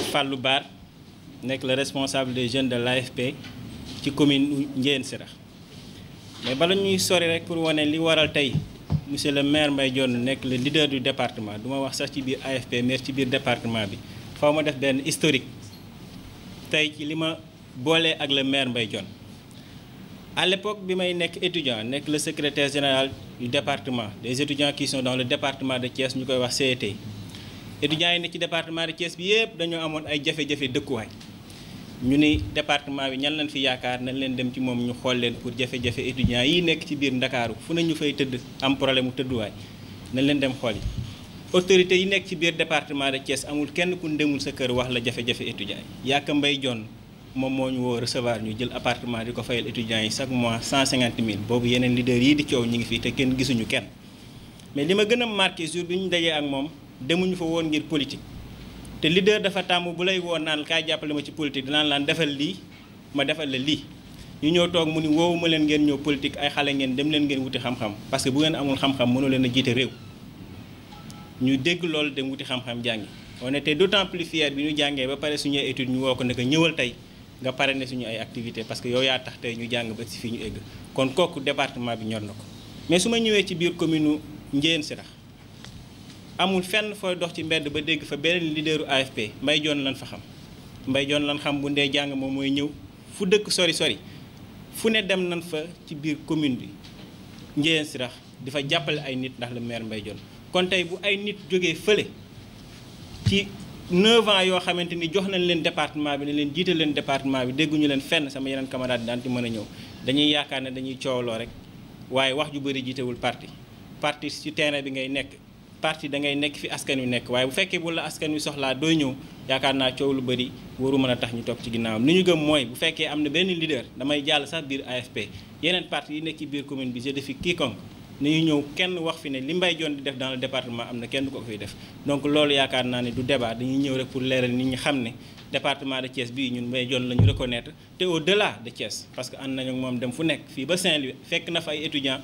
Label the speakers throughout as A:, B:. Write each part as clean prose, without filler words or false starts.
A: Fallou Bar nekk le responsable des jeunes de l'AFP ci commune Ndiéyène Sirakh mais bala ñuy sori rek pour wane li waral tey monsieur le maire Mbaye Dione nekk le leader du département du ma wax sax ci biir AFP mais ci biir département bi faw ma def benn historique tey ci li ma boolee ak le maire Mbaye Dione. À l'époque bi may nekk étudiant nekk le secrétaire général du département des étudiants qui sont dans le département de Thiès ñu koy wax CET étudiants yi nekk ci département de Thiès bi yëpp dañoo amoon ay jafe-jafe dëkkuwaay ñu ni département bi ñan lañ fi yaakaar nañ leen dem ci moom ñu xool leen pour jafe-jafe étudiants yi nekk ci biir Ndakaaru fu nañu fay tëdd am problème mu tëdduwaay nañ leen dem xool yi autorités yi nekk ci biir département de Thiès amul kenn ku demul sa kër wax la jafe-jafe étudiants yi yaaka Mbaye Dione moom moo ñu woo recevoir ñu jël appartement di ko fayal étudiants yi chaque mois 150 000 boobu yeneen leaders yii di coow ñi ngi fii te kenn gisuñu kenn mais li ma gën a marqué jour bi ñu dajee ak moom demuñu fa woon ngir politique te leader dafa tàmm bu lay woo naan kaay jàppale ma ci politique dinaan laan defal lii ma defal la lii ñu ñëw toog mu ni woowu ma leen ngeen ñëw politique ay xale ngeen dem leen ngeen wuti xam-xam parce que bu ngeen amul xam-xam mënu leen a jiite réew ñu dégg loolu dem wuti xam-xam jàngi on était d'autant plus fier bi ñu jàngee ba pare suñu étude ñu woo ko ne ko ñëwal tey nga pare ne suñu ay activité parce que yow yaa tax tey ñu jàng ba si fii ñu egg kon kooku département bi ñor na ko mais su ma ñëwee ci biir commune Ndiéyène Sirakh amul fenn fooy dox ci mbedd ba dégg fa beneen leaderu AFP Mbaye Dione lan fa xam Mbaye Dione lan xam bu ndee jàng moom mooy ñëw fu dëkk sori fu ne dem nañ fa ci biir commune bi Ndiéyène Sirakh di fa jàppale ay nit ndax le maire Mbaye Dione kon tey bu ay nit jógee fële ci 9 ans yoo xamante ni jox nañ leen département bi ne leen jiite leen département bi dégguñu leen fenn sama yeneen camarade daan ci mën a ñëw dañuy yaakaar ne dañuy coowloo rek waaye wax ju bëri jiitewul parti ci terrain bi ngay nekk parti da ngay nekk fi askan wi nekk waaye bu fekkee bu la askan wi soxlaa dooy ñëw yaakaar naa coow lu bëri waru mën a tax ñu topp ci ginnaawam li ñu gëm mooy bu fekkee am na benn leader damay jàll sax biir AFP yeneen parti yi nekk ci biir commune bi je défie quiconque ni ñu ñëw kenn wax fi ne li Mbaye Dione di def dans le département am na kenn du ko fiy def donc loolu yaakaar naa ne du débat dañuy ñëw rek pour leeral nit ñi xam ne département de Thiès bii ñun Mbaye Dione la ñu reconnaître te au delà de Thiès parce que ànd nañu ak moom dem fu nekk fii ba Saint-Louis fekk na fa ay étudiants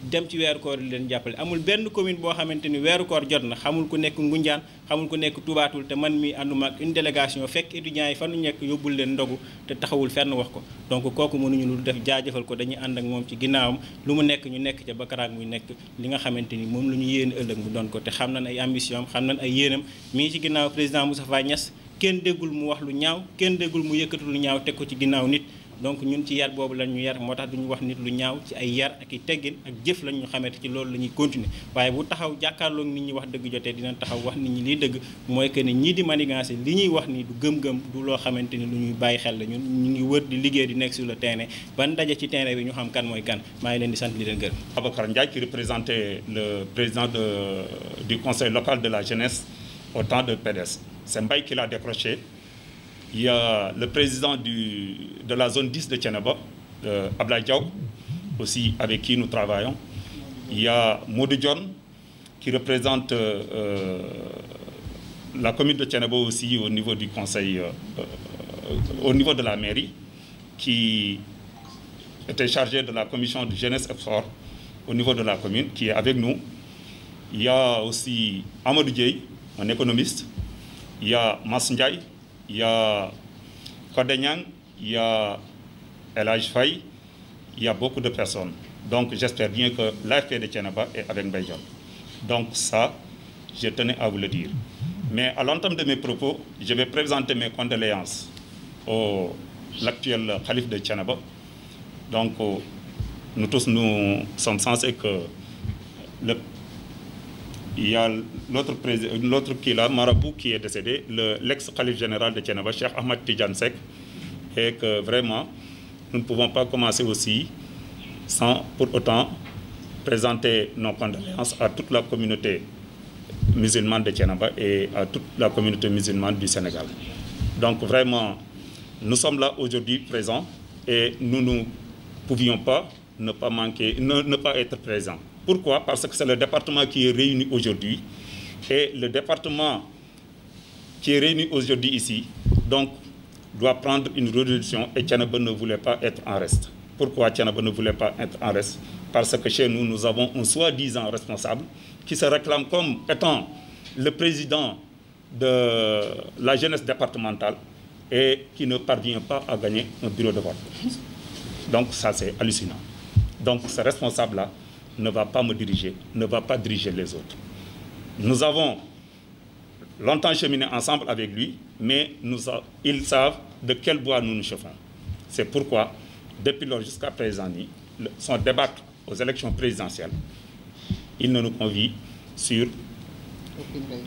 A: dem ci weeru koor di leen jàppale amul benn commune boo xamante ni weeru koor jot na xamul ku nekk Ngoundiane xamul ku nekk Toubatoul te man mi ànduma ak une délégation fekk étudiants yi fa nu nekk yóbbul leen ndogu te taxawul fenn wax ko donc kooku mënuñu lu def jaajëfal ko dañuy ànd ak moom ci ginnaawam lu mu nekk ñu nekk ca ba karaag muy nekk li nga xamante ni moom la ñu yéene ëllëg mu doon ko te xam nañ ay ambition am xam nañ ay yéenam mi ngi ci ginnaaw président Moustapha Niasse kenn déggul mu wax lu ñaaw kenn déggul mu yëkkatu lu ñaaw teg ko ci ginnaaw nit donc ñun ci yar boobu lañ ñu yar moo tax duñu wax nit lu ñaaw ci ay yar ak i teggin ak jëf lañ ñu xamante ci loolu la ñuy continuer waaye bu taxaw jàkkaarloog nit ñi wax dëgg jotee dinañ taxaw wax nit ñi liy dëgg mooy que ne ñii di manigancé li ñuy wax ni du gëm-gëm du loo xamante ni lu ñuy bàyyi xel la ñun ñu ngi wër di liggéey di nekk sur le terrain ban daje ci terrain bi ñu xam kan mooy kan maa ngi leen di sant di leen gërëm.
B: Babacar Ndiaye qui représentait le président du conseil local de la jeunesse au temps de PDS. C'est Mbaye qui l'a décroché. Il y a le président de la zone 10 de Thiénaba, Ablaye Diaw, aussi avec qui nous travaillons. Il y a Modou Dione qui représente la commune de Thiénaba aussi au niveau du conseil, au niveau de la mairie, qui était chargé de la commission de jeunesse et sport au niveau de la commune, qui est avec nous. Il y a aussi Amadou Dieye, un économiste. Il y a Mass Ndiaye. Il y a Kodenyang, il y a El Hadj Faye, il y a beaucoup de personnes. Donc j'espère bien que l'AFP de Thiénaba est avec Mbaye Dione. Donc ça, je tenais à vous le dire. Mais à l'entame de mes propos, je vais présenter mes condoléances à l'actuel calife de Thiénaba. Donc nous tous, nous sommes censés que il y a l'autre qui est là, Marabout, qui est décédé, l'ex-calife général de Thiénaba, Cheikh Ahmad Tidiane Seck, et que vraiment, nous ne pouvons pas commencer aussi sans pour autant présenter nos condoléances à toute la communauté musulmane de Thiénaba et à toute la communauté musulmane du Sénégal. Donc vraiment, nous sommes là aujourd'hui présents et nous ne pouvions pas ne pas manquer, ne pas être présents. Pourquoi? Parce que c'est le département qui est réuni aujourd'hui. Et le département qui est réuni aujourd'hui ici, donc, doit prendre une résolution et Thiénaba ne voulait pas être en reste. Pourquoi Thiénaba ne voulait pas être en reste? Parce que chez nous, nous avons un soi-disant responsable qui se réclame comme étant le président de la jeunesse départementale et qui ne parvient pas à gagner un bureau de vote. Donc ça, c'est hallucinant. Donc ce responsable-là ne va pas me diriger, ne va pas diriger les autres. Nous avons longtemps cheminé ensemble avec lui, mais ils savent de quel bois nous nous chauffons. C'est pourquoi, depuis lors jusqu'à présent, son débat aux élections présidentielles, il ne nous convie sur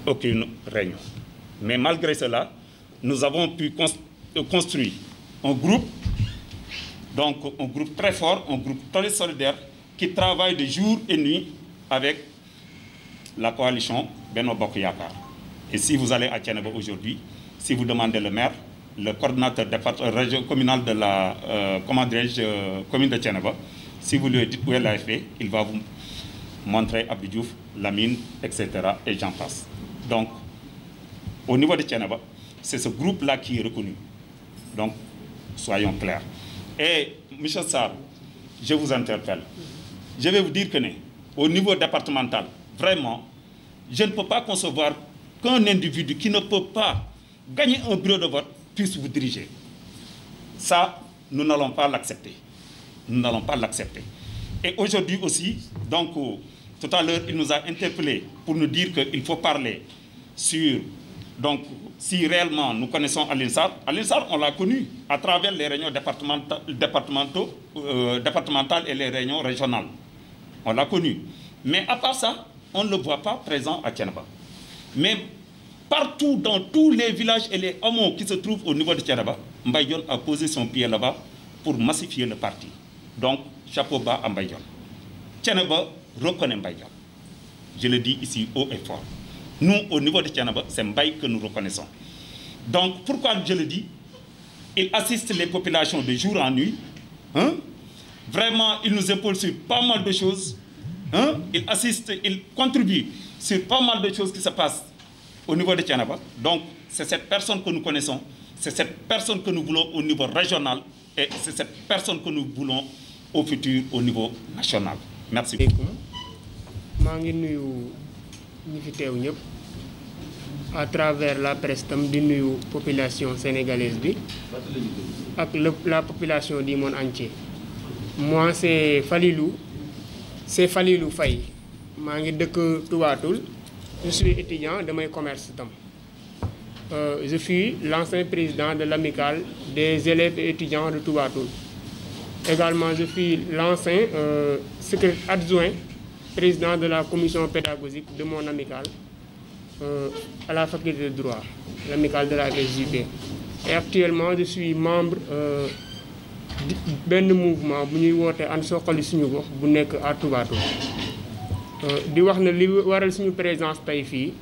B: aucune réunion. Mais malgré cela, nous avons pu construire un groupe, donc un groupe très fort, un groupe très solidaire, qui travaille de jour et nuit avec la coalition Benno Bokk Yakaar. Et si vous allez à Thiénaba aujourd'hui, si vous demandez le maire, le coordinateur région communal de la commune de Thiénaba, si vous lui dites où est l'AFP, il va vous montrer Abdou Diouf, Lamine, etc. et j'en passe. Donc, au niveau de Thiénaba, c'est ce groupe-là qui est reconnu. Donc, soyons clairs. Et, M. Sarr, je vous interpelle. Je vais vous dire que, au niveau départemental, vraiment, je ne peux pas concevoir qu'un individu qui ne peut pas gagner un bureau de vote puisse vous diriger. Ça, nous n'allons pas l'accepter. Nous n'allons pas l'accepter. Et aujourd'hui aussi, donc, tout à l'heure, il nous a interpellés pour nous dire qu'il faut parler sur, donc, si réellement nous connaissons Alioune Sarr. Alioune Sarr, on l'a connu à travers les réunions départementales et les réunions régionales. On l'a connu. Mais à part ça, on ne le voit pas présent à Thiénaba. Mais partout, dans tous les villages et les hameaux qui se trouvent au niveau de Thiénaba, Mbaye Dione a posé son pied là-bas pour massifier le parti. Donc, chapeau bas à Mbaye Dione. Thiénaba reconnaît Mbaye Dione. Je le dis ici haut et fort. Nous, au niveau de Thiénaba, c'est Mbaye que nous reconnaissons. Donc, pourquoi je le dis? Il assiste les populations de jour en nuit. Hein? Vraiment, il nous épaule sur pas mal de choses. Hein? Il assiste, il contribue sur pas mal de choses qui se passent au niveau de Thiénaba. Donc, c'est cette personne que nous connaissons, c'est cette personne que nous voulons au niveau régional et c'est cette personne que nous voulons au futur au niveau national. Merci beaucoup.
C: Je suis à travers la presse de la population sénégalaise et la population du monde entier. Moi, c'est Falilou Faye. Je suis étudiant de mes commerces. Je suis l'ancien président de l'amicale des élèves et étudiants de Toubatoul. Également, je suis l'ancien secrétaire adjoint, président de la commission pédagogique de mon amicale à la faculté de droit, l'amicale de la SJP. Et actuellement, je suis membre d'un mouvement qui est en Sokali Suñu à Toubatoul. di wax ne li waral suñu présence tey fii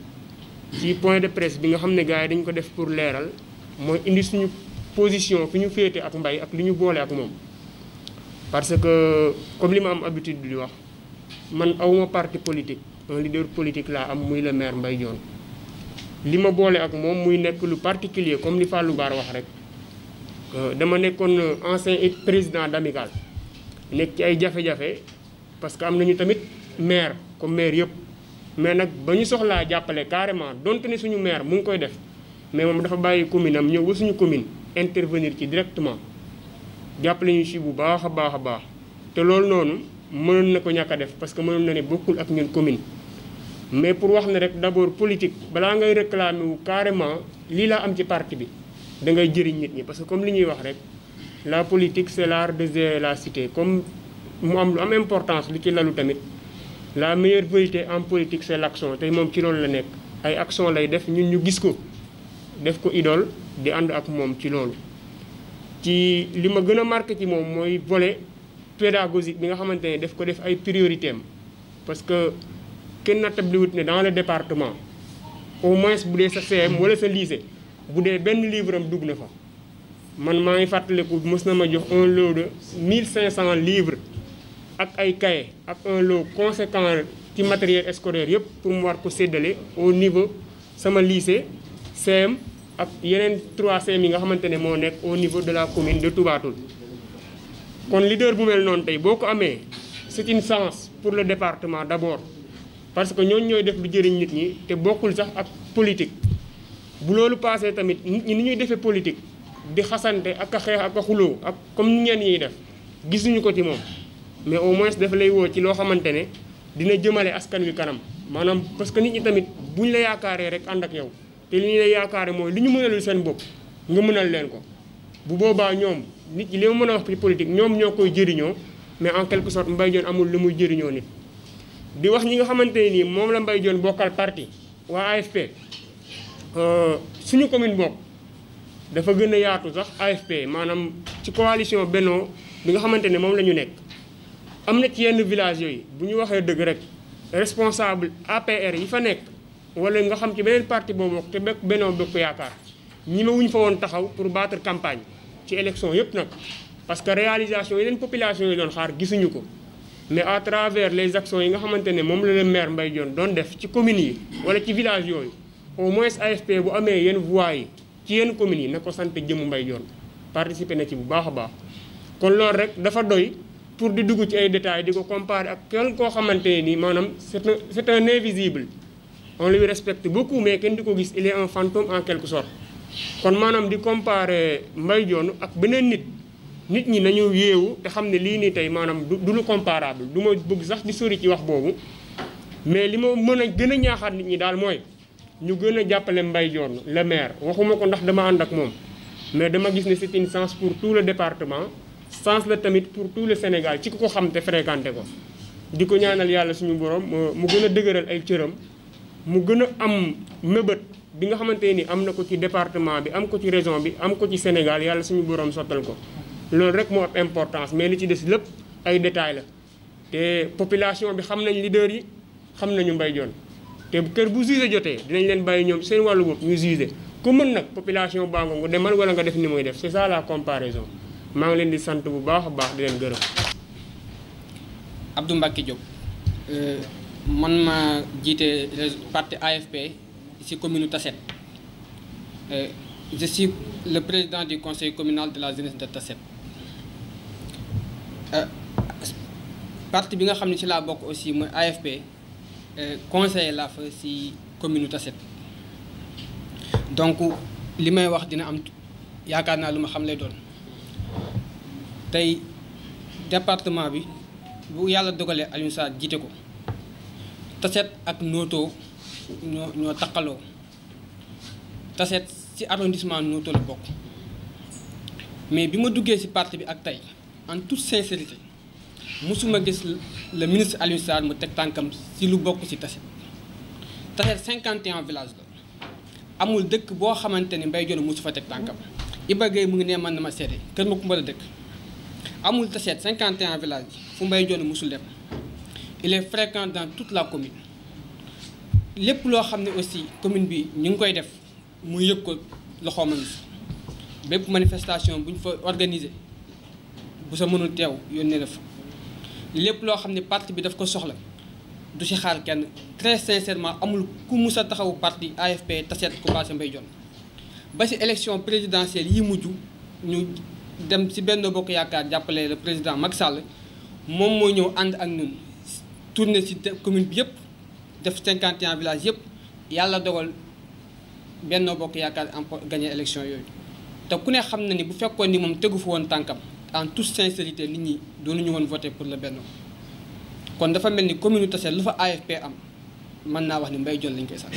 C: ci point de presse bi nga xam ne gars yi dañ ko def pour leeral mooy indi suñu position fi ñu féete ak Mbaye ak li ñu boole ak moom. parce que comme li ma am habitude di wax man awuma parti politique un leader politique laa am muy le maire Mbaye Dione li ma boole ak moom muy nekk lu particulier comme li Fallou Bar wax rek dama nekkoon ancien président d'amicale nekk ci ay jafe-jafe parce que am nañu tamit maire comme maire yëpp mais nag ba ñu soxlaa jàppale carrément donte ne suñu maire mu ngi koy def mais moom dafa bàyyi commune am ñëw ba suñu commune intervenir ci directement jàppale ñu si bu baax a baax te loolu noonu mënoon na ko ñàkk a def parce que mënoon na ne bokkul ak ñun commune. mais pour wax ne rek d'abord politique balaa ngay réclamer wu carrément lii laa am ci parti bi da ngay jëriñ nit ñi parce que comme li ñuy wax rek la politique c'est l'art de gérer la cité comme mu am lu am importance li ci lalu tamit. La meilleure vérité en politique c'est l'action tey moom ci loolu la nekk ay action lay def ñun ñu gis ko def ko idole di ànd ak moom ci loolu. ci li ma gën a marqué ci moom mooy volet pédagogique bi nga xamante ne daf ko def ay priorité am parce que kenn nattabliwut ne dans le département au moins bu dee sa CM wala sa lycée bu dee benn livre am dugg na fa. man maa ngi fàttaliku mës na ma jox un lot de 1500 livres. ak ay cahier ak un lot conséquent ci matériel scolaire yëpp pour mu war ko séddale au niveau sama lycée CM ak yeneen 3 CM yi nga xamante ne moo nekk au niveau de la commune de Toubatoul. kon leader bu mel noonu tey boo ko amee c'est une chance pour le département d'abord parce que ñooñu ñooy def lu jëriñ nit ñi te bokkul sax ak politique bu loolu passé tamit nit ñi ni ñuy defee politique di xasante ak a xeex ak a xuloo ak comme ni ñenn ñiy def gisuñu ko ci moom mais au moins dafa lay woo ci loo xamante ne dina jëmale askan wi kanam maanaam parce que nit ñi tamit buñ la yaakaaree rek ànd ak yow te li ñu lay yaakaare mooy li ñu mënalul seen bopp nga mënal leen ko bu boobaa ñoom nit ñi li ma mën a wax ci politique ñoom ñoo koy jëriñoo mais en quelque sorte Mbaye Dione amul lu muy jëriñoo nit di wax ñi nga xamante ne nii moom la Mbaye Dione bokkal parti waa AFP suñu commune bokk dafa gën a yaatu sax AFP maanaam ci coalition Benno bi nga xamante ne moom la ñu nekk am na ci yenn village yooyu bu ñu waxee dëgg rek responsable APR yi fa nekk wala nga xam ci beneen parti boobu te Benno Bokk Yaakaar ñi ma wuñ fa woon taxaw pour battre campagne ci élection yëpp nag parce que réalisation yi leen population yi doon xaar gisuñu ko mais à travers les actions yi nga xamante ne moom la le maire Mbaye Dione doon def ci communes yi wala ci village yooyu au moins AFP bu amee yenn voix yi ci yenn communes yi na ko sant jëmu Mbaye Dione participer na ci bu baax a baax kon loolu rek dafa doy pour di dugg ci ay détails di ko comparer ak kenn koo xamante ne nii maanaam c'est un invisible on lui respecte beaucoup mais kenn di ko gis il est un fantôme en quelque sorte kon maanaam di comparer Mbaye Dione ak beneen nit ñi nañu yeewu te xam ne lii nii tey maanaam du lu comparable du ma bëgg sax di sori ci wax boobu mais li ma mën a gën a ñaaxaat nit ñi daal mooy ñu gën a jàppale Mbaye Dione le maire waxuma ko ndax dama ànd ak moom mais dama gis ne c'est une chance pour tout le département chance la tamit pour tout le Sénégal ci ku ko xam te fréquenté ko di ko ñaanal yàlla suñu borom mu gën a dëgëral ay cëram mu gën a am mébét bi nga xamante ni am na ko ci département bi am ko ci région bi am ko ci Sénégal yàlla suñu borom sottal ko loolu rek moo am importance mais li ci des lépp ay détails la te population bi xam nañ leader yi xam nañu Mbaye Dione te kër bu jugé jotee dinañ leen bàyyi ñoom seen wàllu bopp ñu jugé ku mën nag population baa nga demal wala nga def ni muy def c'est ça la comparaison maa ngi leen di sant bu baax a baax di leen gërëm.
D: Abdou Mbacké Diop man ma jiite parti AFP ci commune Tassette je suis le président du conseil communal de la jeunesse de Tassette parti bi nga xam ne ci laa bokk aussi mooy AFP conseiller laa fa ci commune Tassette donc li may wax dina am yaakaar naa lu ma xam lay doon tey département bi bu yàlla dogalee Alioune Sarr jiite ko Tassette ak Noto ñoo taqaloo Tassette ci arrondissement Noto la bokk mais bi ma duggee ci parti bi ak tey en toute sincérité mosuma gis le ministre Alioune Sarr mu teg tànkam ci lu bokk ci Tassette 51 villages la amul dëkk boo xamante ni Mbaye Dione mosu fa teg tànkam Iba Gueye mu ngi ne man na ma seede Kër Macoumba la dëkk amul Tassette 51 villages fu Mbaye Dione mosul dem il est fréquent dans toute la commune lépp loo xam ne aussi commune bi ñu ngi koy def mu yëg ko loxoom a ngi si bépp manifestation bu ñu fa organiser bu sa mënul teew yónnee na fa lépp loo xam ne parti bi daf ko soxla du ci xaar kenn très sincèrement amul ku mus a taxawu parti AFP Tassette ku passé Mbaye Dione ba ci élection présidentielle yi mujj ñu dem ci Benno Bokk Yaakaar jàppale le président Macky Sall moom moo ñëw ànd ak ñun tourné ci commune bi yëpp def 51 villages yëpp yàlla dogal Benno Bokk Yaakaar gagné élection yooyu te ku ne xam na ni bu fekkoon ni moom tegu fa woon tànkam en toute sincérité nit ñi doonuñu woon voté pour le Benno kon dafa mel ni commune Tassette lu fa AFP am mën naa wax ni Mbaye Dione lañ koy sax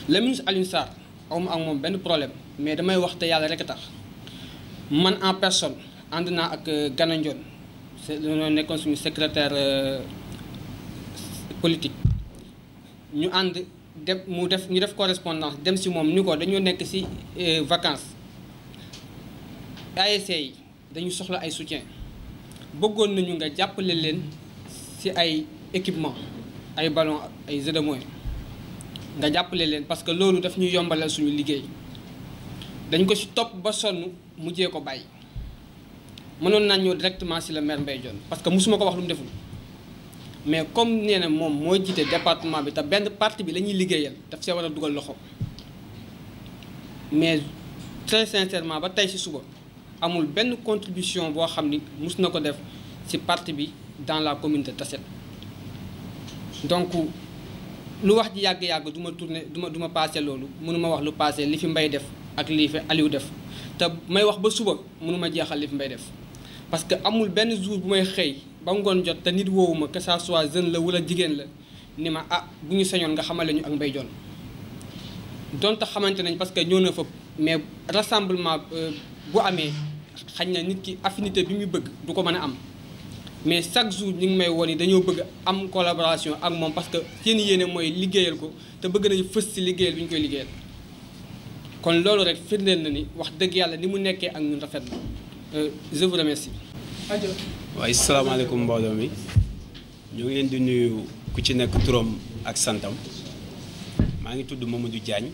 D: le ministre Alioune Sarr awma ak moom benn problème mais damay wax te yàlla rek a tax man en personne ànd naa ak Gana Ndione dañoo nekkoon suñu secrétaire politique ñu ànd ñu def correspondance dem ci moom ni ko dañoo nekk ci vacances ASC yi dañu soxla ay soutien bëggoon nañu nga jàppale leen ci ay équipement ay ballon ay jeux de moyens nga jàppale leen parce que loolu daf ñuy yombalal suñu liggéey dañ ko ci topp ba sonn mujjee ko bàyyi mënoon naa ñëw directement ci le maire Mbaye Dione parce que mosuma ko wax lu mu deful mais comme nee na moom moo jiite département bi te benn parti bi la ñuy liggéeyal daf see war a dugal loxo mais très sincèrement ba tey ci suba amul benn contribution boo xam ni mus na ko def ci parti bi dans la commune de Tassette donc lu wax ji yàgg-yàgg du ma tourné du ma passé loolu mënuma wax lu passé li fi Mbaye def ak lii fi Aliou def te may wax ba suba mënuma jeexal li fi Mbaye def parce que amul benn jour bu may xëy ba ngoon jot te nit woowu ma que ça soit jeune la wala jigéen la ni ma bu ñu sañoon nga xamale ñu ak Mbaye Dione donte xamante nañ parce que ñëw na fa mais rassemblement bu amee xañ na nit ki affinité bi muy bëgg du ko mën a am mais chaque jour ñu ngi may woon ni dañoo bëgg am collaboration ak moom parce que seen yéene mooy liggéeyal ko te bëgg nañu fës ci liggéeyal bi ñu koy liggéeyal kon loolu rek firndeel na ni wax dëgg yàlla ni mu nekkee ak ñun rafet na je vous remercie.
E: waaye salaamaaleykum mbooloo mi ñu ngi leen di nuyu ku ci nekk turam ak santam maa ngi tudd Mamadou Diagne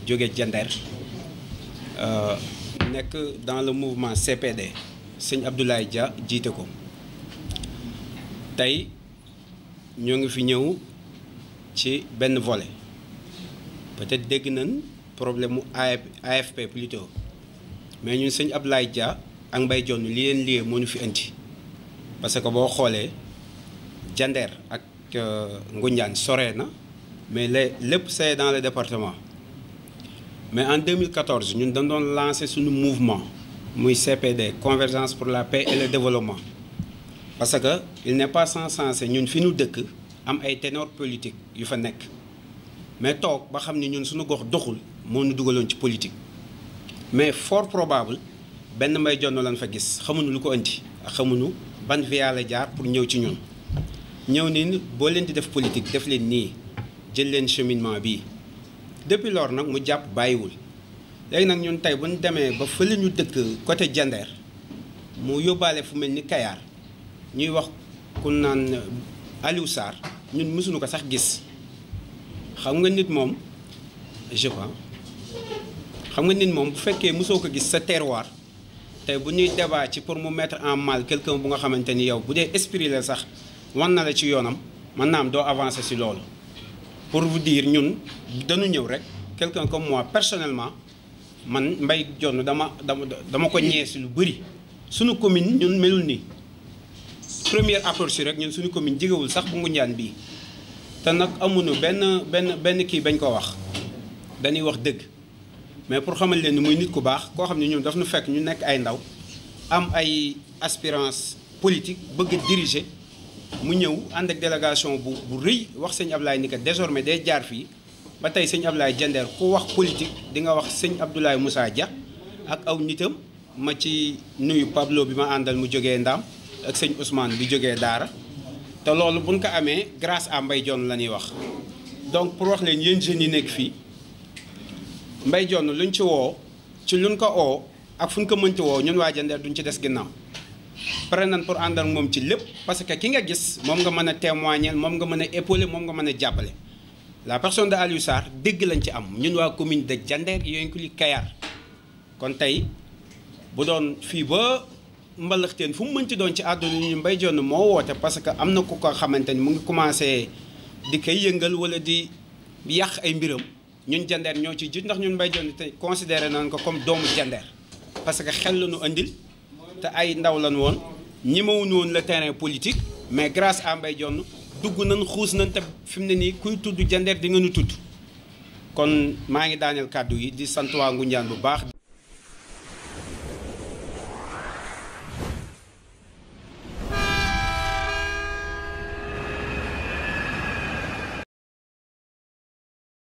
E: jóge Diender nekk dans le mouvement CPD sëñ Abdoulaye Dia jiite ko tey ñoo ngi fi ñëw ci benn volet peut-être dégg nañ problème mu AFP plutôt mais ñun sëñ Abdoulaye Dia ak Mbaye Dione li leen lié moo ñu fi indi parce que boo xoolee Diender ak Ngoundiane sore na mais lépp c'est dans le département mais en 2014 ñun dañ doon lancé suñu mouvement muy CPD Convergence pour la paix et le développement parce que il n'est pas sans sens ñun fi ñu dëkk am ay ténor politique yu fa nekk mais toog ba xam ni ñun suñu gox doxul moo ñu dugaloon ci politique mais fort probable benn Mbaye Dione lañ fa gis xamuñu lu ko indi ak xamuñu ban via la jaar pour ñëw ci ñun ñëw ni boo leen di def politique def leen nii jël leen cheminement bii depuis lors nag mu jàpp bàyyiwul léegi nag ñun tey bu ñu demee ba fële ñu dëkk côté Diender mu yóbbaale fu mel ni Kayar ñuy wax ku naan Aliou Sarr ñun mësuñu ko sax gis xam nga nit moom je pense xam nga nit moom bu fekkee mësoo ko gis sa terroir tey bu ñuy débat ci pour mu mettre en mal quelqu'un bu nga xamante ni yow bu dee esprit la sax wan na la ci yoonam mën naa am doo avancer ci loolu pour vous dire ñun dañu ñëw rek quelqu'un comme moi personnellement man Mbaye Dione dama ko ñee ci lu bëri suñu commune ñun melul nii première aperçu rek ñun suñu commune jigewul sax bu Ngoundiane bii te nag amuñu benn kii bañ ko wax dañuy wax dëgg mais pour xamal leen ni muy nit ku baax koo xam ne ñun daf nu fekk ñu nekk ay ndaw am ay aspirance politique bëgg a diriger mu ñëw ànd ak délégation bu rëy wax sëñ Ablaye ni que désormais day jaar fii ba tey sëñ Ablaye Diender ku wax politique di nga wax sëñ Abdoulaye Moussa Dia ak aw nitam ma ci nuyu Pablo bi ma àndal mu jógee Ndaam ak sëñ Ousmane bi jógee Daara te loolu buñ ko amee grâce à Mbaye Dione la ñuy wax donc pour wax leen yéen jeunes yi nekk fii Mbaye Dione luñ ci woo ci luñ ko oo ak fu ñu ko mënti woo ñun waa Diender duñ ci des ginnaaw pare nañ pour ànd ak moom ci lépp parce que ki nga gis moom nga mën a témoigner moom nga mën a épauler moom nga mën a jàppale la personne de Aliou Sarr dégg lañ ci am ñun waa commune de Diender yooyu ko li Kayar kon tey bu doon fii ba mbalaxteen fu mu mënti doon ci àdduna ñu Mbaye Dione moo woote parce que am na ku ko xamante ni mu ngi commencé di koy yëngal wala di yàq ay mbiram ñun Diender ñoo ci jiit ndax ñun Mbaye Dione te considéré nañ ko comme doomu Diender parce que xel la ñu andil te ay ndaw lañ woon ñemewuñu woon le terrain politique mais grâce à Mbaye Dione dugg nañ xuus nañ te fi mu ne nii kuy tudd Diender di nga nu tudd kon maa ngi daaneel kàddu yi di sant waa Ngoundiane bu baax